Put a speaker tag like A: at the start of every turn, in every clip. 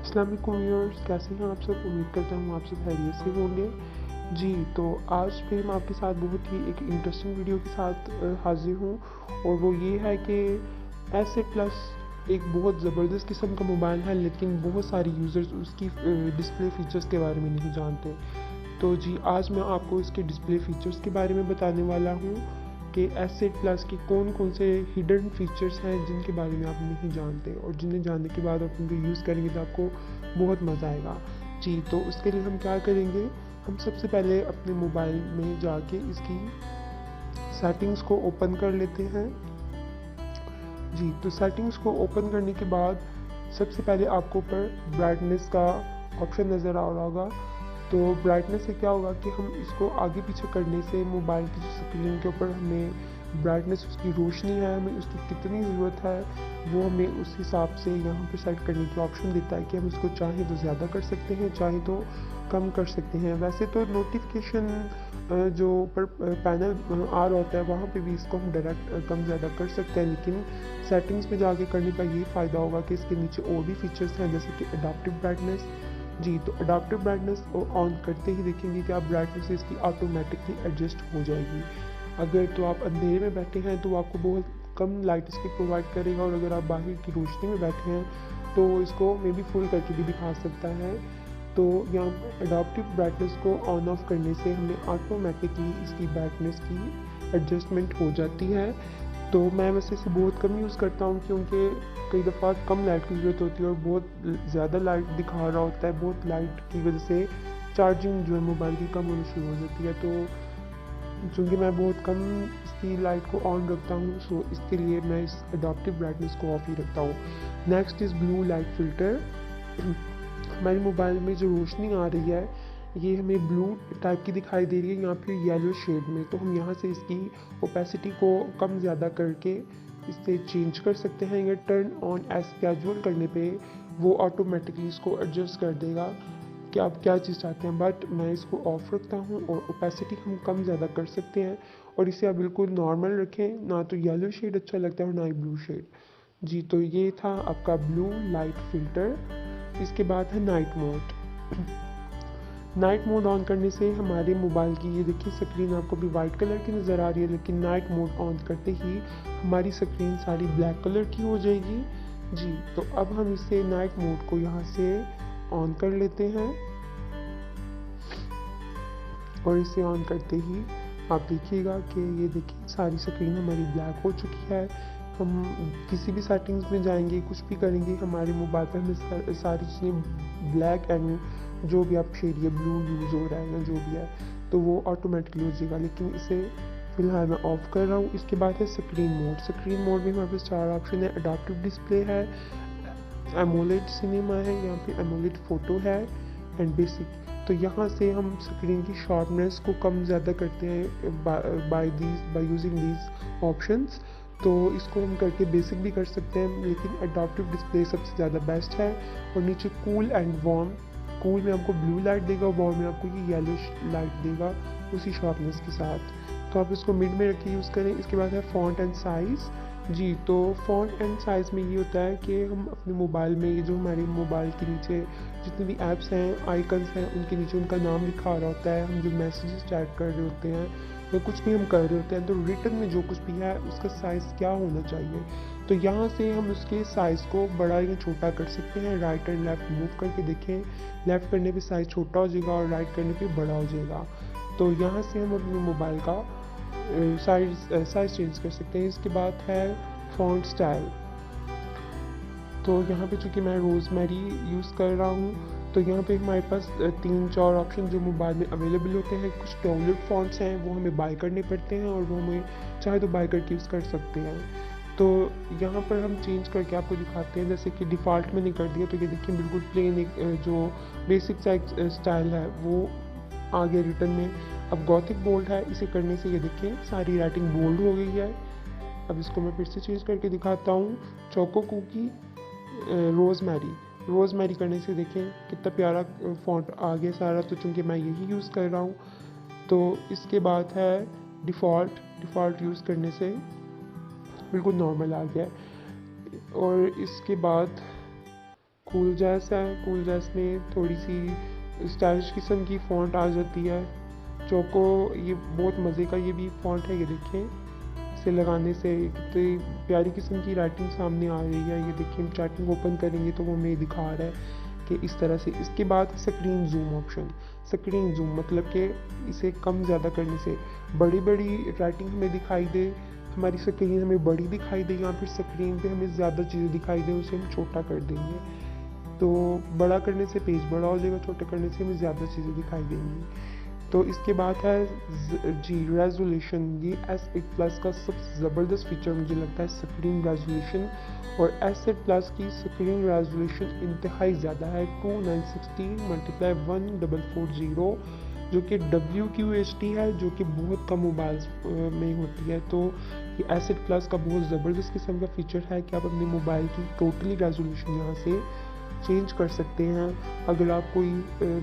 A: अस्सलाम वालेकुम व्यूअर्स, कैसे हैं आप सब। उम्मीद करता हूँ आप सब खैरियत से होंगे। जी, तो आज फिर मैं आपके साथ बहुत ही एक इंटरेस्टिंग वीडियो के साथ हाजिर हूँ और वो ये है कि एस8 प्लस एक बहुत ज़बरदस्त किस्म का मोबाइल है, लेकिन बहुत सारे यूज़र्स उसकी डिस्प्ले फ़ीचर्स के बारे में नहीं जानते। तो जी, आज मैं आपको इसके डिस्प्ले फ़ीचर्स के बारे में बताने वाला हूँ कि एस8 प्लस के कौन कौन से हिडन फीचर्स हैं जिनके बारे में आप नहीं जानते, और जिन्हें जानने के बाद आप उनको यूज़ करेंगे तो आपको बहुत मज़ा आएगा। जी, तो उसके लिए हम क्या करेंगे, हम सबसे पहले अपने मोबाइल में जाके इसकी सेटिंग्स को ओपन कर लेते हैं। जी, तो सेटिंग्स को ओपन करने के बाद सबसे पहले आपको ऊपर ब्राइटनेस का ऑप्शन नज़र आ रहा होगा। तो ब्राइटनेस से क्या होगा कि हम इसको आगे पीछे करने से मोबाइल की जो स्क्रीन के ऊपर हमें ब्राइटनेस, उसकी रोशनी है, हमें उसकी कितनी ज़रूरत है, वो हमें उस हिसाब से यहाँ पर सेट करने की ऑप्शन देता है कि हम इसको चाहें तो ज़्यादा कर सकते हैं, चाहें तो कम कर सकते हैं। वैसे तो नोटिफिकेशन जो ऊपर पैनल आ रहा होता है वहाँ पे भी इसको हम डायरेक्ट कम ज़्यादा कर सकते हैं, लेकिन सेटिंग्स में जाके करने का ये फ़ायदा होगा कि इसके नीचे और भी फीचर्स हैं, जैसे कि अडाप्टिव ब्राइटनेस। जी, तो अडाप्टिव ब्राइटनेस ऑन करते ही देखेंगे कि आप ब्राइटनेस इसकी ऑटोमेटिकली एडजस्ट हो जाएगी। अगर तो आप अंधेरे में बैठे हैं तो आपको बहुत कम लाइट इसकी प्रोवाइड करेगा, और अगर आप बाहर की रोशनी में बैठे हैं तो इसको मे बी फुल करके भी दिखा सकता है। तो यहाँ अडाप्टिव ब्राइटनेस को ऑन ऑफ करने से हमें ऑटोमेटिकली इसकी ब्राइटनेस की एडजस्टमेंट हो जाती है। तो मैं वैसे इसे बहुत कम यूज़ करता हूँ, क्योंकि कई दफ़ा कम लाइट की ज़रूरत होती है और बहुत ज़्यादा लाइट दिखा रहा होता है। बहुत लाइट की वजह से चार्जिंग जो है मोबाइल की कम होनी शुरू हो जाती है। तो चूँकि मैं बहुत कम इसकी लाइट को ऑन रखता हूँ, सो इसके लिए मैं इस अडॉप्टिव ब्राइटनेस को ऑफ ही रखता हूँ। Next is blue light filter. हमारे मोबाइल में जो रोशनी आ रही है ये हमें ब्लू टाइप की दिखाई दे रही है, यहाँ पे येलो शेड में। तो हम यहाँ से इसकी ओपेसिटी को कम ज़्यादा करके इससे चेंज कर सकते हैं, या टर्न ऑन एज कैजुअल करने पे वो ऑटोमेटिकली इसको एडजस्ट कर देगा कि आप क्या चीज़ चाहते हैं। बट मैं इसको ऑफ रखता हूँ और ओपेसिटी हम कम ज़्यादा कर सकते हैं, और इसे आप बिल्कुल नॉर्मल रखें, ना तो येलो शेड अच्छा लगता है और ना ही ब्लू शेड। जी, तो ये था आपका ब्लू लाइट फ़िल्टर। इसके बाद है night mode. Night mode on करने से हमारे मोबाइल की ये देखिए स्क्रीन आपको भी वाइट कलर की नज़र आ रही है, लेकिन नाइट मोड ऑन करते ही हमारी स्क्रीन सारी ब्लैक कलर की हो जाएगी। जी, तो अब हम इसे नाइट मोड को यहाँ से ऑन कर लेते हैं, और इसे ऑन करते ही आप देखिएगा कि ये देखिए सारी स्क्रीन हमारी ब्लैक हो चुकी है। हम किसी भी सेटिंग्स में जाएंगे, कुछ भी करेंगे, हमारे मोबाइल पर हमें सारी चीज़ें ब्लैक एंड जो भी आप शेड या ब्लू यूज़ हो रहा है या जो भी है तो वो ऑटोमेटिकली हो जाएगा। लेकिन इसे फ़िलहाल मैं ऑफ़ कर रहा हूँ। इसके बाद है स्क्रीन मोड। स्क्रीन मोड में हमारे पास 4 ऑप्शन है। अडाप्टिव डिस्प्ले है, एमोलेड सिनेमा है, यहाँ पे एमोलेड फ़ोटो है, एंड बेसिक। तो यहाँ से हम स्क्रीन की शार्पनेस को कम ज़्यादा करते हैं बाय यूजिंग दीज ऑप्शंस। तो इसको हम करके बेसिक भी कर सकते हैं, लेकिन अडॉप्टिव डिस्प्ले सबसे ज़्यादा बेस्ट है। और नीचे कूल एंड वार्म। कूल में आपको ब्लू लाइट देगा, वार्म में आपको ये येलो लाइट देगा उसी शार्पनेस के साथ। तो आप इसको मिड में रख के यूज़ करें। इसके बाद है फॉन्ट एंड साइज़। जी, तो फॉन्ट एंड साइज़ में ये होता है कि हम अपने मोबाइल में, ये जो हमारे मोबाइल के नीचे जितने भी ऐप्स हैं, आइकन्स हैं, उनके नीचे उनका नाम लिखा आ रहा होता है। हम जो मैसेजेस चैट कर रहे होते हैं या कुछ भी हम कर रहे होते हैं, तो रिटन में जो कुछ भी है उसका साइज़ क्या होना चाहिए, तो यहाँ से हम उसके साइज़ को बड़ा या छोटा कर सकते हैं। राइट एंड लेफ़्ट मूव करके देखें, लेफ़्ट करने पे साइज़ छोटा हो जाएगा और राइट करने पे बड़ा हो जाएगा। तो यहाँ से हम अपने मोबाइल का साइज़ चेंज कर सकते हैं। इसके बाद है फ़ॉन्ट स्टाइल। तो यहाँ पे चूँकि मैं रोज़मेरी यूज़ कर रहा हूँ, तो यहाँ पे हमारे पास 3-4 ऑप्शन जो मोबाइल में अवेलेबल होते हैं। कुछ डाउनलोड फ़ॉन्ट्स हैं वो हमें बाय करने पड़ते हैं, और वो हमें चाहे तो बाय करके यूज़ कर सकते हैं। तो यहाँ पर हम चेंज करके आपको दिखाते हैं। जैसे कि डिफ़ॉल्ट मैंने कर दिया, तो ये देखिए बिल्कुल प्लेन एक जो बेसिक स्टाइल है वो आ गया रिटन में। अब गॉथिक बोल्ड है, इसे करने से ये देखिए सारी राइटिंग बोल्ड हो गई है। अब इसको मैं फिर से चेंज करके दिखाता हूँ। चोको कुकी रोज़मेरी करने से देखें कितना प्यारा फ़ॉन्ट आ गया सारा। तो चूँकि मैं यही यूज़ कर रहा हूँ, तो इसके बाद है डिफ़ॉल्ट यूज़ करने से बिल्कुल नॉर्मल आ गया। और इसके बाद कूल जैस है। कूल जैस में थोड़ी सी स्टाइलिश किस्म की फ़ॉन्ट आ जाती है। चोको ये बहुत मज़े का ये भी फ़ॉन्ट है, ये देखें इसे लगाने से कितनी प्यारी किस्म की राइटिंग सामने आ रही है। ये देखिए चैटिंग ओपन करेंगे तो वो हमें दिखा रहा है कि इस तरह से। इसके बाद screen zoom option. Screen zoom मतलब कि इसे कम ज़्यादा करने से बड़ी बड़ी राइटिंग हमें दिखाई दे, हमारी स्क्रीन हमें बड़ी दिखाई दे, या फिर स्क्रीन पे हमें ज़्यादा चीज़ें दिखाई दे, उसे हम छोटा कर देंगे। तो बड़ा करने से पेज बड़ा हो जाएगा, छोटा करने से हमें ज़्यादा चीज़ें दिखाई देंगी। तो इसके बाद है जी रेजोल्यूशन। ये S8+ का सबसे ज़बरदस्त फीचर मुझे लगता है स्क्रीन रेजोल्यूशन। और S8+ की स्क्रीन रेजोल्यूशन इंतहाई ज़्यादा है 2960 × 1440, जो कि WQHD है, जो कि बहुत कम मोबाइल्स में होती है। तो ये S8+ का बहुत ज़बरदस्त किस्म का फीचर है कि आप अपने मोबाइल की टोटली रेजोल्यूशन यहाँ से चेंज कर सकते हैं। अगर आप कोई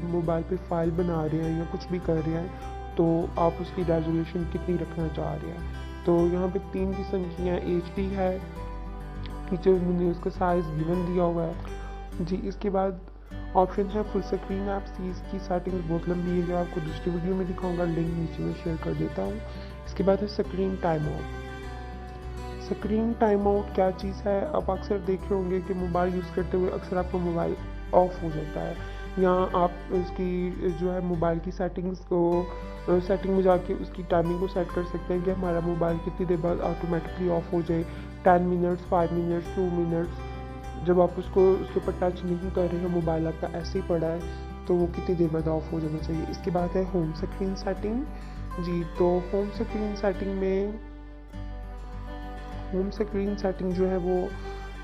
A: मोबाइल पे फाइल बना रहे हैं या कुछ भी कर रहे हैं तो आप उसकी रेजोल्यूशन कितनी रखना चाह रहे हैं। तो यहाँ पे 3 किस्म की हैं। HD है, नीचे मैंने उसका साइज़ गिवन दिया हुआ है जी। इसके बाद ऑप्शन है फुल स्क्रीन ऐप्स। इसकी सेटिंग्स बहुत लंबी है, जो आपको दूसरी वीडियो में दिखाऊंगा, लिंक नीचे में शेयर कर देता हूँ। इसके बाद है screen time out. Screen time out क्या चीज़ है? आप अक्सर देख रहे होंगे कि मोबाइल यूज़ करते हुए अक्सर आपका मोबाइल ऑफ हो जाता है, या आप उसकी जो है मोबाइल की सेटिंग्स को सेटिंग में जाके उसकी टाइमिंग को सेट कर सकते हैं कि हमारा मोबाइल कितनी देर बाद ऑटोमेटिकली ऑफ हो जाए। 10 मिनट्स, 5 मिनट्स, 2 मिनट्स। जब आप उसको उसके ऊपर टच नहीं कर रहे हैं, मोबाइल आपका ऐसे ही पड़ा है, तो वो कितनी देर बाद ऑफ हो जाना चाहिए। इसके बाद है होम स्क्रीन सेटिंग जी। तो होम स्क्रीन सेटिंग में होम स्क्रीन सेटिंग जो है वो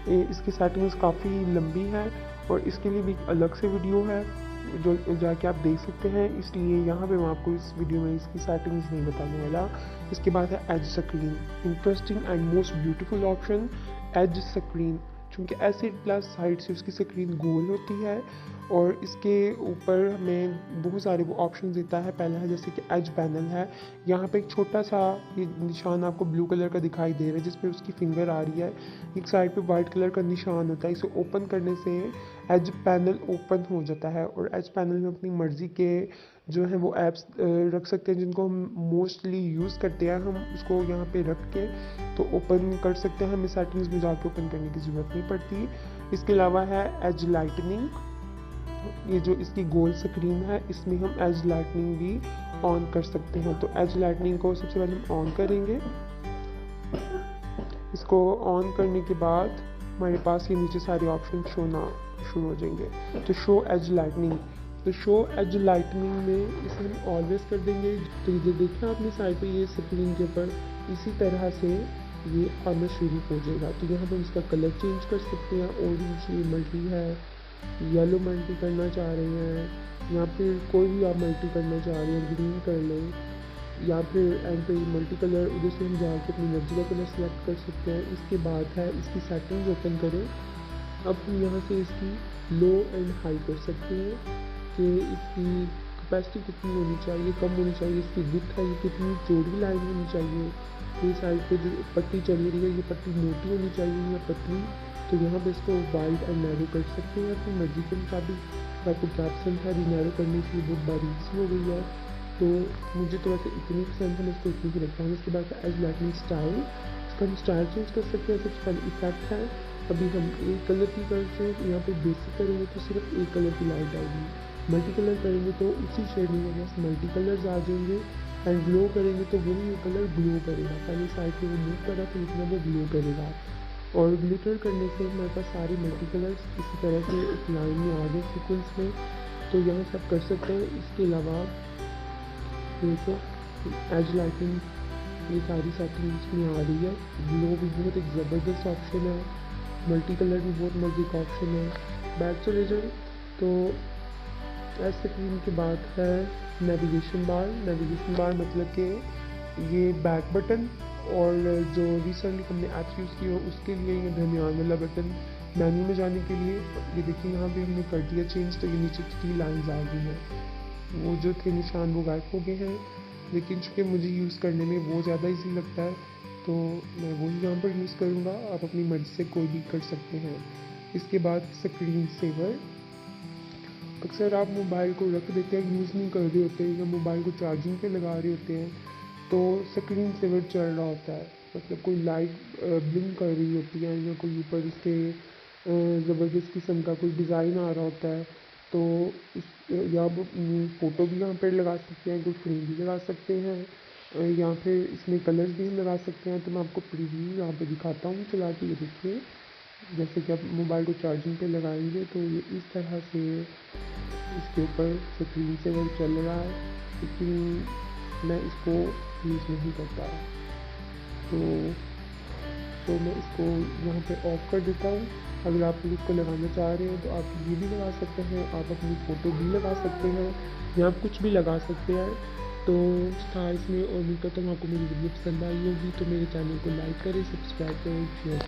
A: इसकी सेटिंग्स काफ़ी लंबी है, और इसके लिए भी अलग से वीडियो है जो जाके आप देख सकते हैं, इसलिए यहाँ पे मैं आपको इस वीडियो में इसकी सेटिंग्स नहीं बताने वाला। इसके बाद है edge screen. Interesting and most beautiful option edge screen, चूँकि S8+ साइड से उसकी स्क्रीन गोल होती है और इसके ऊपर हमें बहुत सारे वो ऑप्शन देता है। पहला है जैसे कि एज पैनल है, यहाँ पे एक छोटा सा ये निशान आपको ब्लू कलर का दिखाई दे रहा है जिसपे उसकी फिंगर आ रही है। एक साइड पे वाइट कलर का निशान होता है, इसे ओपन करने से एज पैनल ओपन हो जाता है, और एज पैनल में अपनी मर्ज़ी के जो है वो ऐप्स रख सकते हैं जिनको हम मोस्टली यूज़ करते हैं। हम उसको यहाँ पे रख के तो ओपन कर सकते हैं, हमें सेटिंग्स में जाके ओपन करने की ज़रूरत नहीं पड़ती। इसके अलावा है एज लाइटनिंग। ये जो इसकी गोल स्क्रीन है, इसमें हम एज लाइटनिंग भी ऑन कर सकते हैं। तो एज लाइटनिंग को सबसे पहले हम ऑन करेंगे। इसको ऑन करने के बाद हमारे पास ये नीचे सारे ऑप्शन शोना शुरू हो जाएंगे। तो शो एज लाइटनिंग, तो शो एज लाइटनिंग में इसे हम ऑलवेज कर देंगे। तो ये देखना अपनी साइड पे ये स्क्रीन के ऊपर इसी तरह से ये आना शुरू हो जाएगा। तो यहाँ पर इसका कलर चेंज कर सकते हैं। ऑरेंज ये मल्टी है, येलो मल्टी करना चाह रहे हैं, या फिर कोई भी आप मल्टी करना चाह रहे हैं, ग्रीन कर लें, या फिर एंड पे मल्टी कलर उधर से हम जाके अपनी मर्जी का कलर सेलेक्ट कर सकते हैं। इसके बाद है इसकी सेटिंग्स ओपन करें। अब हम यहाँ से इसकी लो एंड हाई कर सकते हैं कि इसकी कैपेसिटी कितनी होनी चाहिए, कम होनी चाहिए, इसकी विड्थ है ये कितनी चौड़ी लाइन होनी चाहिए, ये साइड पे जो पट्टी चली रही है ये पट्टी मोटी होनी चाहिए या पतली। तो यहाँ पे इसको वाइड एंड नैरो कर सकते हैं अपनी मर्जी के मुताबिक। आपको क्या पसंद है, नैरो करने की बहुत बारीक सी हो गई है, तो मुझे तो वैसे इतनी पसंद है, मैं इसको इतनी ही रखता हूँ। इसके बाद एज लाइटनिंग स्टाइल, इसका हम स्टाइल चेंज कर सकते हैं। सबसे पहले इफेक्ट है, अभी हम एक कलर की करते हैं, यहाँ पे बेसिक करेंगे तो सिर्फ एक कलर की लाइट आएगी। मल्टी कलर करेंगे तो उसी शेड में हमारे पास मल्टी कलर्स आ जाएंगे। एंड ग्लो करेंगे तो वही ये कलर ग्लो करेगा, पहले साइड पे वो मूव कर रहा था इतना वो ग्लो करेगा। और ग्लिटर करने से हमारे पास सारे मल्टी कलर्स इसी तरह से एक लाइन में आ गए सीक्वेंस में, तो यहाँ से आप कर सकते हैं। इसके अलावा ये तो एज लाइटिंग ये सारी सेटिंग्स में आ रही है। ग्लो भी बहुत एक ज़बरदस्त ऑप्शन है, मल्टी कलर भी बहुत मज़े का ऑप्शन है। बैक चले जाए तो एज स्क्रीन के बाद है नेविगेशन बार। नेविगेशन बार मतलब कि ये बैक बटन, और जो रिसेंटली हमने ऐप्स यूज़ की हो उसके लिए ये दरमियान वाला बटन मेन्यू में जाने के लिए। ये देखिए यहाँ पे हमने कर दिया चेंज, तो ये नीचे 3 लाइन्स आ गई हैं, वो जो थे निशान वो गायब हो गए हैं। लेकिन चूँकि मुझे यूज़ करने में वो ज़्यादा ईजी लगता है तो मैं वही यहाँ पर यूज़ करूँगा, आप अपनी मर्ज़ी से कोई भी कर सकते हैं। इसके बाद स्क्रीन सेवर। अक्सर आप मोबाइल को रख देते हैं, यूज़ नहीं कर रहे होते या मोबाइल को चार्जिंग पे लगा रहे होते हैं तो स्क्रीन सेवर चल रहा होता है, मतलब कोई लाइट ब्लिंक कर रही होती है या कोई ऊपर इसके ज़बरदस्त किस्म का कोई डिज़ाइन आ रहा होता है तो या आप फ़ोटो भी यहाँ पर लगा सकते हैं, कोई फ्रेम भी लगा सकते हैं या फिर इसमें कलर्स भी हम लगा सकते हैं। तो मैं आपको प्रीव्यू यहाँ पे दिखाता हूँ चला के, ये देखिए जैसे कि आप मोबाइल को चार्जिंग पे लगाएंगे तो ये इस तरह से इसके ऊपर स्क्रीन सेवर चल रहा है, लेकिन मैं इसको यूज़ नहीं करता तो मैं इसको यहाँ पे ऑफ कर देता हूँ। अगर आप इसको लगाना चाह रहे हैं तो आप ये भी लगा सकते हैं, आप अपनी फ़ोटो भी लगा सकते हैं या आप कुछ भी लगा सकते हैं। तो था इसमें, और उम्मीद करता हूँ आपको मेरी वीडियो पसंद आई होगी। तो मेरे चैनल को लाइक करें, सब्सक्राइब करें, शेयर